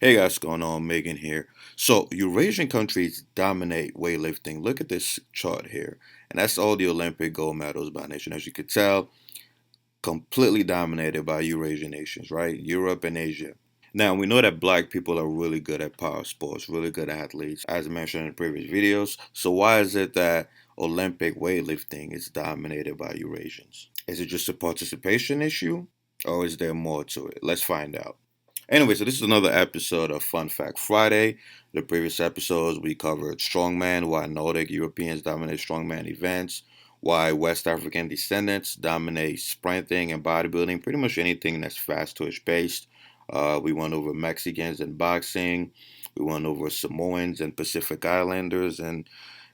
Hey guys, what's going on? Megan here. So, Eurasian countries dominate weightlifting. Look at this chart here. And that's all the Olympic gold medals by nation. As you could tell, completely dominated by Eurasian nations, right? Europe and Asia. Now, we know that black people are really good at power sports, really good athletes, as mentioned in previous videos. So, why is it that Olympic weightlifting is dominated by Eurasians? Is it just a participation issue, or is there more to it? Let's find out. Anyway, so this is another episode of Fun Fact Friday. The previous episodes we covered strongman, why Nordic Europeans dominate strongman events, why West African descendants dominate sprinting and bodybuilding, pretty much anything that's fast twitch based. We went over Mexicans and boxing. We went over Samoans and Pacific Islanders and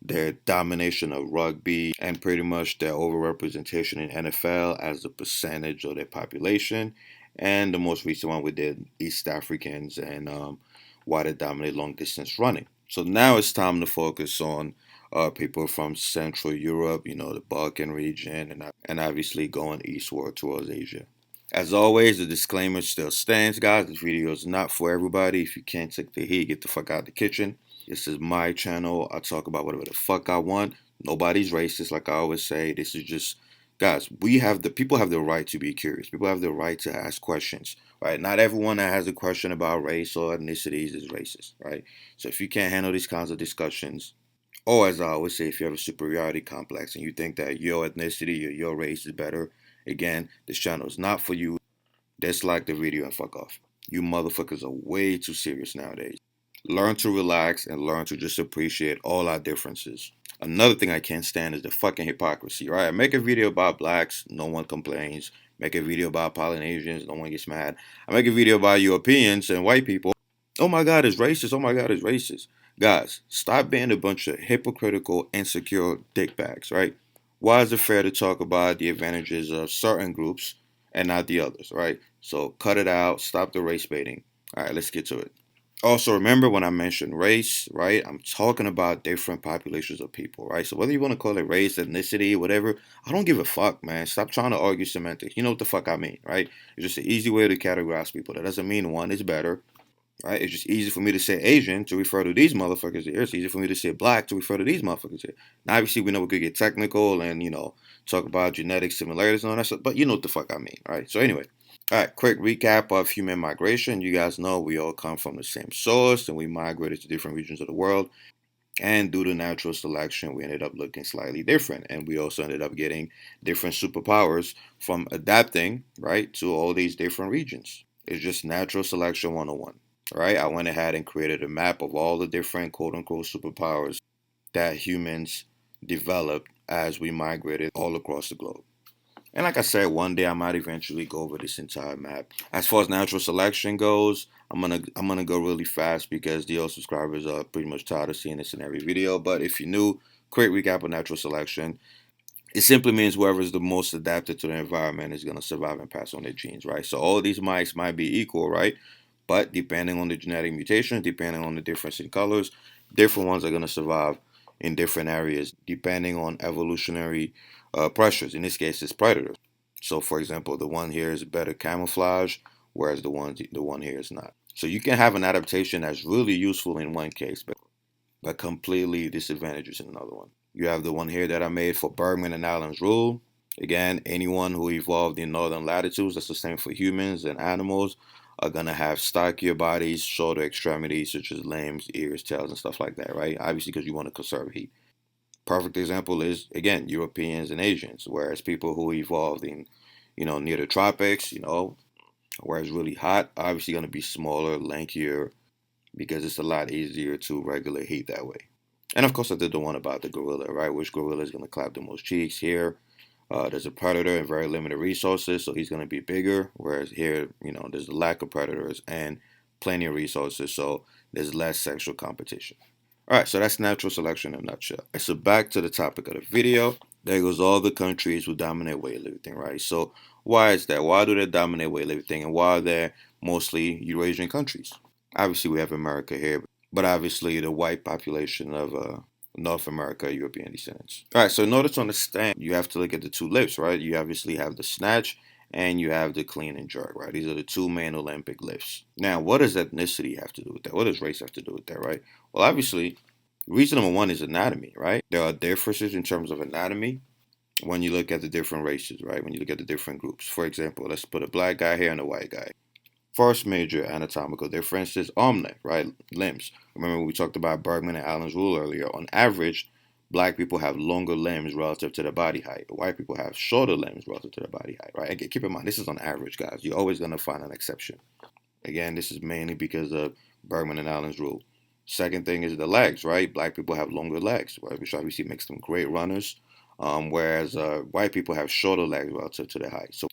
their domination of rugby and pretty much their overrepresentation in NFL as a percentage of their population. And the most recent one we did East Africans and why they dominate long distance running. So now it's time to focus on people from Central Europe, the Balkan region, and obviously going eastward towards Asia. As always, the disclaimer still stands, guys. This video is not for everybody. If you can't take the heat, get the fuck out of the kitchen. This is my channel. I talk about whatever the fuck I want. Nobody's racist, like I always say. This is just, guys, people have the right to be curious. People have the right to ask questions, right? Not everyone that has a question about race or ethnicities is racist, right? So if you can't handle these kinds of discussions, or as I always say, if you have a superiority complex and you think that your ethnicity or your race is better, again, this channel is not for you. Dislike the video and fuck off. You motherfuckers are way too serious nowadays. Learn to relax and learn to just appreciate all our differences. Another thing I can't stand is the fucking hypocrisy, right? I make a video about blacks, no one complains. Make a video about Polynesians, no one gets mad. I make a video about Europeans and white people. Oh my God, it's racist. Oh my God, it's racist. Guys, stop being a bunch of hypocritical, insecure dickbags, right? Why is it fair to talk about the advantages of certain groups and not the others, right? So cut it out. Stop the race baiting. All right, let's get to it. Also, remember when I mentioned race, right? I'm talking about different populations of people, right? So whether you want to call it race, ethnicity, whatever, I don't give a fuck, man. Stop trying to argue semantics. You know what the fuck I mean, right? It's just an easy way to categorize people. That doesn't mean one is better, right? It's just easy for me to say Asian to refer to these motherfuckers here. It's easy for me to say black to refer to these motherfuckers here. Now, obviously, we know we could get technical and, talk about genetic similarities and all that stuff, but you know what the fuck I mean, right? So anyway. All right, quick recap of human migration. You guys know we all come from the same source and we migrated to different regions of the world. And due to natural selection, we ended up looking slightly different. And we also ended up getting different superpowers from adapting, right, to all these different regions. It's just natural selection 101, right? I went ahead and created a map of all the different quote unquote superpowers that humans developed as we migrated all across the globe. And like I said, one day I might eventually go over this entire map. As far as natural selection goes, I'm gonna go really fast because the old subscribers are pretty much tired of seeing this in every video. But if you're new, quick recap of natural selection. It simply means whoever is the most adapted to the environment is gonna survive and pass on their genes, right? So all these mice might be equal, right? But depending on the genetic mutation, depending on the difference in colors, different ones are gonna survive in different areas depending on evolutionary pressures. In this case, it's predators. So, for example, the one here is better camouflage, whereas the one here is not. So you can have an adaptation that's really useful in one case, but completely disadvantageous in another one. You have the one here that I made for Bergman and Allen's rule. Again, anyone who evolved in northern latitudes, that's the same for humans and animals, are gonna have stockier bodies, shorter extremities such as limbs, ears, tails, and stuff like that, right? Obviously, because you want to conserve heat. Perfect example is again Europeans and Asians, whereas people who evolved in, near the tropics, where it's really hot, obviously going to be smaller, lankier, because it's a lot easier to regulate heat that way. And of course, I did the one about the gorilla, right? Which gorilla is going to clap the most cheeks here? There's a predator and very limited resources, so he's going to be bigger. Whereas here, there's a lack of predators and plenty of resources, so there's less sexual competition. All right, so that's natural selection in a nutshell. So back to the topic of the video. There goes all the countries who dominate weightlifting, right? So why is that? Why do they dominate weightlifting, and why are they mostly Eurasian countries? Obviously, we have America here, but obviously the white population of North America, European descendants. All right, so in order to understand, you have to look at the two lifts, right? You obviously have the snatch and you have the clean and jerk, right? These are the two main Olympic lifts. Now, what does ethnicity have to do with that? What does race have to do with that, right? Well, obviously, reason number one is anatomy, right? There are differences in terms of anatomy when you look at the different races, right? When you look at the different groups. For example, let's put a black guy here and a white guy. First major anatomical difference is arm length, right? Limbs. Remember we talked about Bergman and Allen's rule earlier. On average, black people have longer limbs relative to their body height. White people have shorter limbs relative to their body height, right? Again, keep in mind, this is on average, guys. You're always going to find an exception. Again, this is mainly because of Bergman and Allen's rule. Second thing is the legs, right? Black people have longer legs, right? Which obviously makes them great runners, whereas white people have shorter legs relative to their height. So,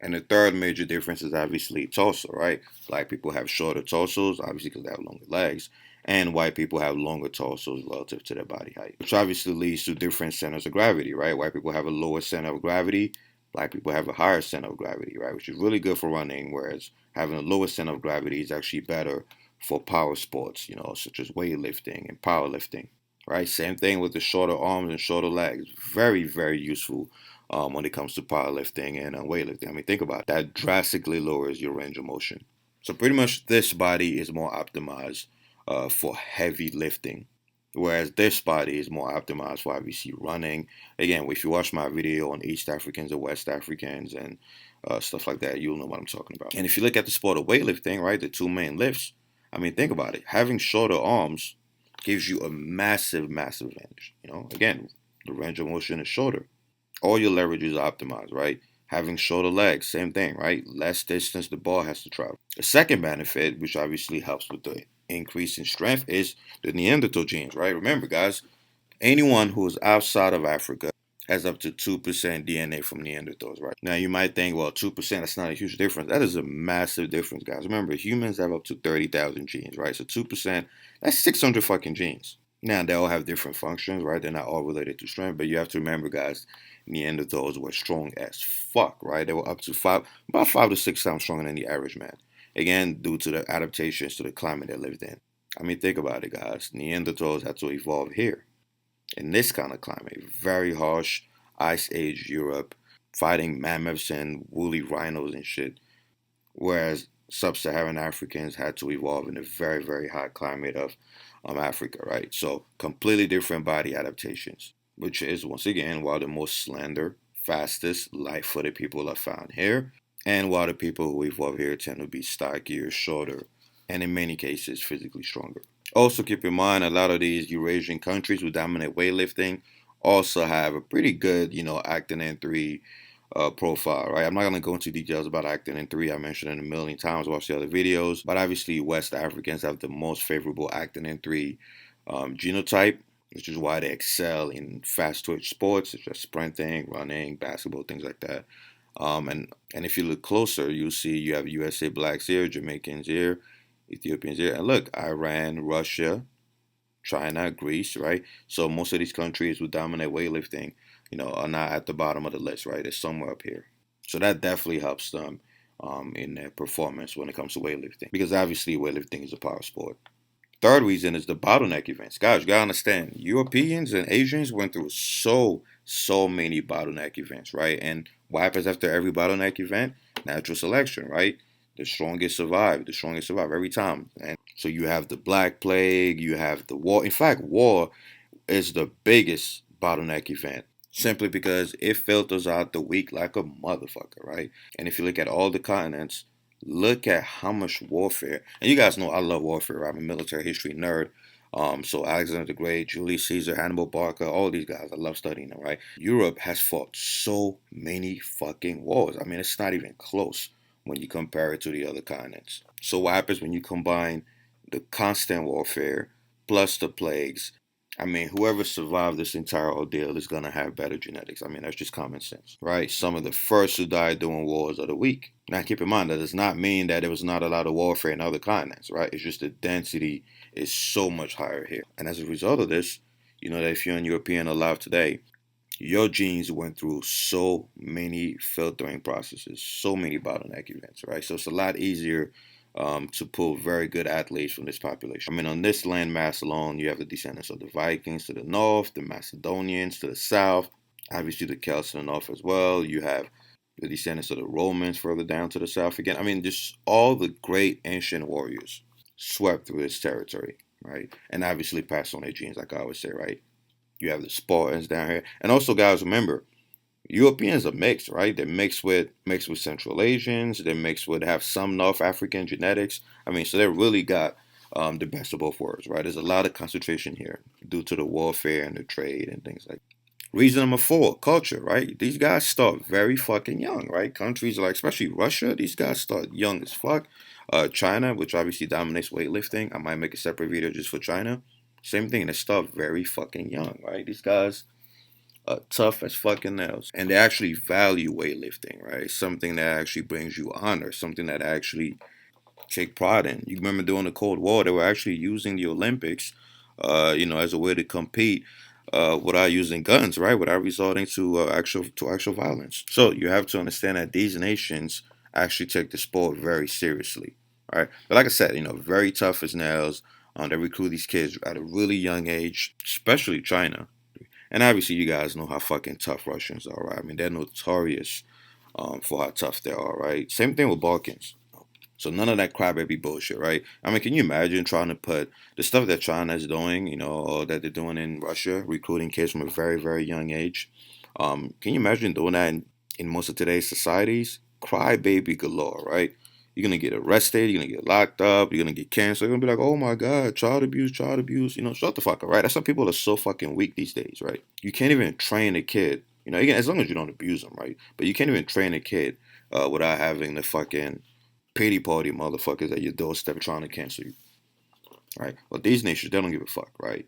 and the third major difference is obviously torso, right? Black people have shorter torsos, obviously because they have longer legs, and white people have longer torsos relative to their body height, which obviously leads to different centers of gravity, right? White people have a lower center of gravity, black people have a higher center of gravity, right? Which is really good for running, whereas having a lower center of gravity is actually better for power sports, such as weightlifting and powerlifting, right? Same thing with the shorter arms and shorter legs. Very, very useful when it comes to powerlifting and weightlifting. I mean, think about it. That drastically lowers your range of motion. So pretty much this body is more optimized for heavy lifting, whereas this body is more optimized for obviously running. Again, if you watch my video on East Africans and West Africans and stuff like that, you'll know what I'm talking about. And if you look at the sport of weightlifting, right, the two main lifts, I mean, think about it. Having shorter arms gives you a massive, massive advantage. Again, the range of motion is shorter. All your leverages are optimized, right? Having shorter legs, same thing, right? Less distance the ball has to travel. The second benefit, which obviously helps with the increase in strength, is the Neanderthal genes, right? Remember, guys, anyone who is outside of Africa has up to 2% DNA from Neanderthals, right? Now, you might think, well, 2%, that's not a huge difference. That is a massive difference, guys. Remember, humans have up to 30,000 genes, right? So 2%, that's 600 fucking genes. Now, they all have different functions, right? They're not all related to strength, but you have to remember, guys, Neanderthals were strong as fuck, right? They were up to about 5 to 6 times stronger than the average man. Again, due to the adaptations to the climate they lived in. I mean, think about it, guys. Neanderthals had to evolve here in this kind of climate. Very harsh, ice age Europe, fighting mammoths and woolly rhinos and shit. Whereas sub-Saharan Africans had to evolve in a very, very hot climate of Africa, right? So completely different body adaptations, which is, once again, why the most slender, fastest, light-footed people are found here, and why the people who evolve here tend to be stockier, shorter, and in many cases, physically stronger. Also, keep in mind, a lot of these Eurasian countries who dominate weightlifting also have a pretty good, actin N3 profile, right? I'm not going to go into details about actin N3. I mentioned it a million times. Watch the other videos. But obviously, West Africans have the most favorable actin N3 genotype, which is why they excel in fast twitch sports such as sprinting, running, basketball, things like that. And if you look closer, you'll see you have USA blacks here, Jamaicans here, Ethiopians here, and look, Iran, Russia, China, Greece, right? So most of these countries who dominate weightlifting, are not at the bottom of the list, right? They're somewhere up here. So that definitely helps them in their performance when it comes to weightlifting, because obviously weightlifting is a power sport. Third reason is the bottleneck events. Guys, you gotta understand, Europeans and Asians went through so many bottleneck events, right? And what happens after every bottleneck event? Natural selection, right? The strongest survive. The strongest survive every time. And so you have the Black Plague, you have the war. In fact, war is the biggest bottleneck event, simply because it filters out the weak like a motherfucker, right? And if you look at all the continents, look at how much warfare. And you guys know I love warfare, right? I'm a military history nerd. So Alexander the Great, Julius Caesar, Hannibal Barca, all these guys, I love studying them, right? Europe has fought so many fucking wars. I mean, it's not even close when you compare it to the other continents. So what happens when you combine the constant warfare plus the plagues? I mean, whoever survived this entire ordeal is going to have better genetics. I mean, that's just common sense, right? Some of the first who died during wars are the weak. Now, keep in mind, that does not mean that there was not a lot of warfare in other continents, right? It's just the density is so much higher here. And as a result of this, that if you're an European alive today, your genes went through so many filtering processes, so many bottleneck events, right? So it's a lot easier to pull very good athletes from this population. I mean, on this landmass alone, you have the descendants of the Vikings to the north, the Macedonians to the south, obviously the Celts to the north as well. You have the descendants of the Romans further down to the south again. I mean, just all the great ancient warriors swept through this territory, right? And obviously passed on their genes, like I always say, right? You have the Spartans down here. And also, guys, remember, Europeans are mixed, right? They're mixed with Central Asians. They're mixed with have some North African genetics. I mean, so they really got the best of both worlds, right? There's a lot of concentration here due to the warfare and the trade and things like that. Reason number four, culture, right? These guys start very fucking young, right? Countries like, especially Russia, these guys start young as fuck. China, which obviously dominates weightlifting. I might make a separate video just for China. Same thing, they start very fucking young, right? These guys tough as fucking nails. And they actually value weightlifting, right? Something that actually brings you honor, something that actually take pride in. You remember during the Cold War, they were actually using the Olympics, as a way to compete without using guns, right? Without resorting to actual violence. So you have to understand that these nations actually take the sport very seriously, right? But like I said, very tough as nails. They recruit these kids at a really young age, especially China. And obviously, you guys know how fucking tough Russians are, right? I mean, they're notorious for how tough they are, right? Same thing with Balkans. So none of that crybaby bullshit, right? I mean, can you imagine trying to put the stuff that China is doing, or that they're doing in Russia, recruiting kids from a very, very young age? Can you imagine doing that in most of today's societies? Crybaby galore, right? You're gonna get arrested, you're gonna get locked up, you're gonna get canceled. You're gonna be like, oh my God, child abuse, child abuse. Shut the fuck up, right? That's why people are so fucking weak these days, right? You can't even train a kid, again, as long as you don't abuse them, right? But you can't even train a kid without having the fucking pity party motherfuckers at your doorstep trying to cancel you, right? Well, these nations, they don't give a fuck, right?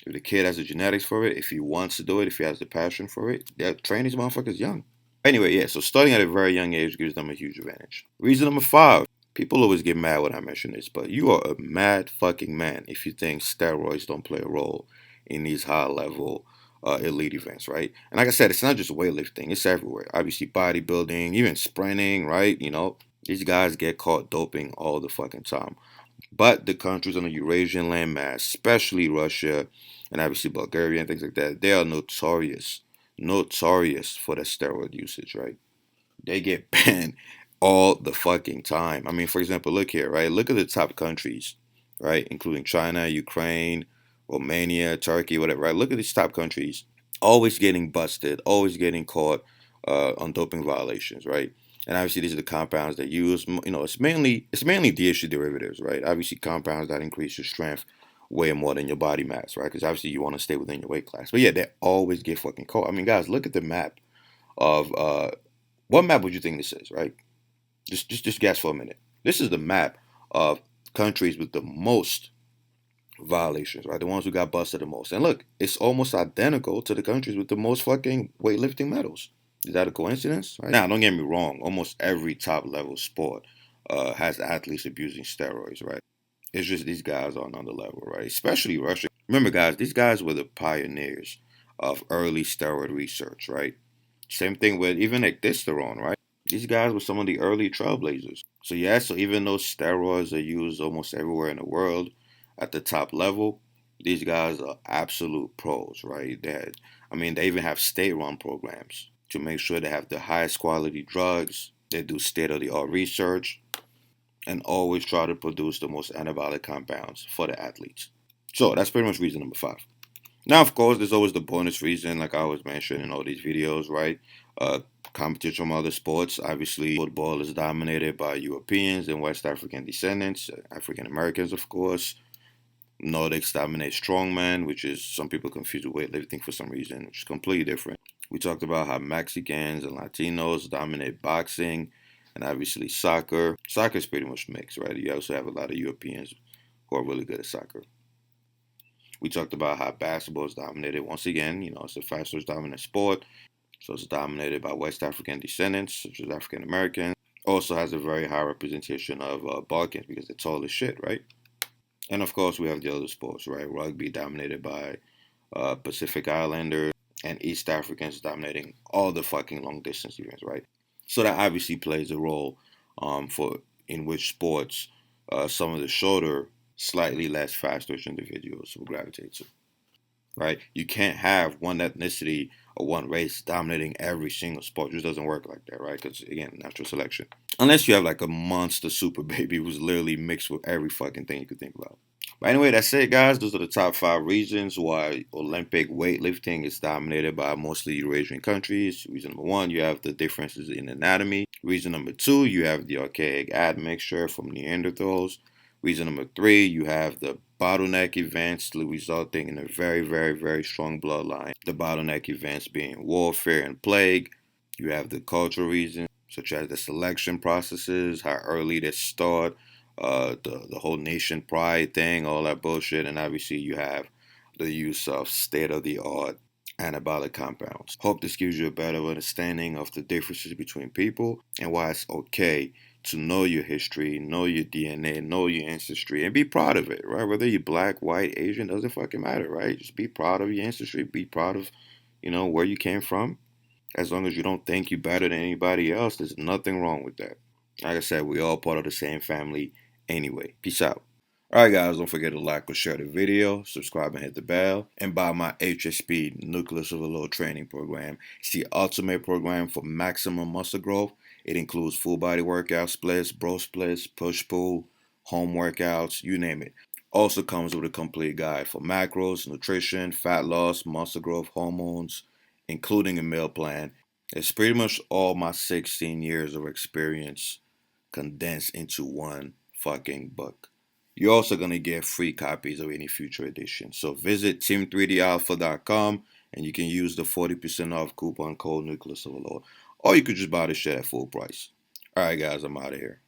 If the kid has the genetics for it, if he wants to do it, if he has the passion for it, they'll train these motherfuckers young. Anyway, yeah, so starting at a very young age gives them a huge advantage. Reason number five. People always get mad when I mention this, but you are a mad fucking man if you think steroids don't play a role in these high level elite events, right? And like I said, it's not just weightlifting, it's everywhere. Obviously, bodybuilding, even sprinting, right? These guys get caught doping all the fucking time. But the countries on the Eurasian landmass, especially Russia and obviously Bulgaria and things like that, they are notorious for their steroid usage, right? They get banned all the fucking time. I mean, for example, look here, right? Look at the top countries, right? Including China, Ukraine, Romania, Turkey, whatever, right? Look at these top countries, always getting busted, always getting caught on doping violations, right? And obviously, these are the compounds they use. It's mainly DHT derivatives, right? Obviously, compounds that increase your strength way more than your body mass, right? Because obviously, you want to stay within your weight class. But yeah, they always get fucking caught. I mean, guys, look at the map of what map would you think this is, right? Just guess for a minute. This is the map of countries with the most violations, right? The ones who got busted the most. And look, it's almost identical to the countries with the most fucking weightlifting medals. Is that a coincidence? Right? Now, don't get me wrong. Almost every top level sport has athletes abusing steroids, right? It's just these guys are on another level, right? Especially Russia. Remember, guys, these guys were the pioneers of early steroid research, right? Same thing with even ecdysterone, right? These guys were some of the early trailblazers. So yeah, so even though steroids are used almost everywhere in the world at the top level, these guys are absolute pros, right? They even have state-run programs to make sure they have the highest quality drugs. They do state-of-the-art research and always try to produce the most anabolic compounds for the athletes. So that's pretty much reason number five. Now, of course, there's always the bonus reason, like I always mention in all these videos, right? Competition from other sports. Obviously, football is dominated by Europeans and West African descendants, African Americans, of course. Nordics dominate strongman, which is some people confuse with weightlifting for some reason, which is completely different. We talked about how Mexicans and Latinos dominate boxing and obviously soccer. Soccer is pretty much mixed, right? You also have a lot of Europeans who are really good at soccer. We talked about how basketball is dominated. Once again, it's the fastest dominant sport. So it's dominated by West African descendants, such as African Americans. Also has a very high representation of Balkans because they're tall as shit, right? And of course, we have the other sports, right? Rugby dominated by Pacific Islanders and East Africans dominating all the fucking long distance events, right? So that obviously plays a role for in which sports some of the shorter, slightly less faster individuals will gravitate to, right? You can't have one ethnicity or one race dominating every single sport. It just doesn't work like that, right? Because again, natural selection. Unless you have like a monster super baby who's literally mixed with every fucking thing you could think about. But anyway, that's it, guys. Those are the top 5 reasons why Olympic weightlifting is dominated by mostly Eurasian countries. Reason number 1, you have the differences in anatomy. Reason number 2, you have the archaic admixture from Neanderthals. Reason number 3, you have the bottleneck events resulting in a very, very, very strong bloodline. The bottleneck events being warfare and plague. You have the cultural reasons, such as the selection processes, how early they start, the whole nation pride thing, all that bullshit, and obviously you have the use of state-of-the-art anabolic compounds. Hope this gives you a better understanding of the differences between people and why it's okay to know your history, know your DNA, know your ancestry, and be proud of it, right? Whether you're black, white, Asian, doesn't fucking matter, right? Just be proud of your ancestry, be proud of, where you came from. As long as you don't think you're better than anybody else, there's nothing wrong with that. Like I said, we all part of the same family anyway. Peace out. Alright guys, don't forget to like or share the video, subscribe and hit the bell, and buy my HSP Nucleus Overload Training Program. It's the ultimate program for maximum muscle growth. It includes full body workouts, splits, bro splits, push-pull, home workouts, you name it. Also comes with a complete guide for macros, nutrition, fat loss, muscle growth, hormones, including a meal plan. It's pretty much all my 16 years of experience condensed into one fucking book. You're also going to get free copies of any future edition. So visit team3dalpha.com and you can use the 40% off coupon code Nucleus Overload. Or you could just buy the shit at full price. Alright guys, I'm out of here.